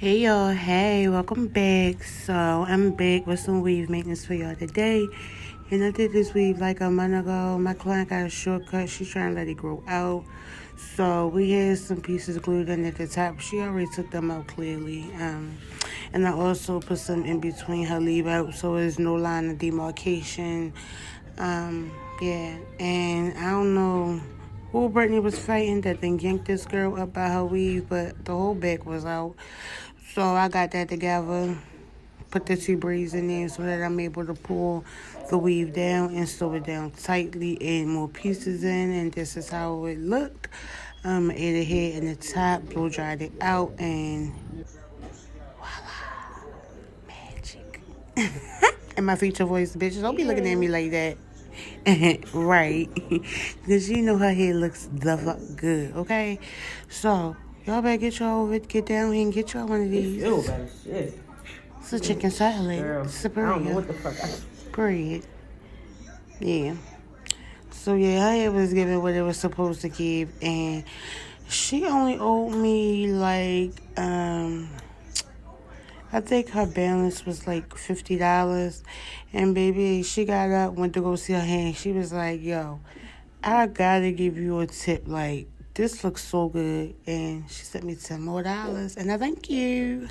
Hey y'all, hey, welcome back. So I'm back with some weave maintenance for y'all today. And I did this weave like a month ago. My client got a shortcut. She's trying to let it grow out. So we had some pieces glued in at the top. She already took them out clearly. And I also put some in between her leave out so there's no line of demarcation. Yeah, and I don't know who Brittany was fighting that then yanked this girl up by her weave, but the whole back was out. So I got that together, put the two braids in there so that I'm able to pull the weave down and sew it down tightly, add more pieces in, and this is how it looked. Add a head in the top, blow dried it out, and magic. And my feature voice, bitch, don't be looking at me like that. Right. Because you know her hair looks the fuck good, okay? So, y'all better get down here and get y'all one of these. It feel better shit. It's a chicken salad. Girl, It's a I don't know what the fuck bread. Yeah. So, yeah, her hair was giving what it was supposed to give. And she only owed me, like, I think her balance was like $50. And baby, she got up, went to go see her hand. She was like, yo, I gotta give you a tip. Like, this looks so good. And she sent me $10 more. And I thank you.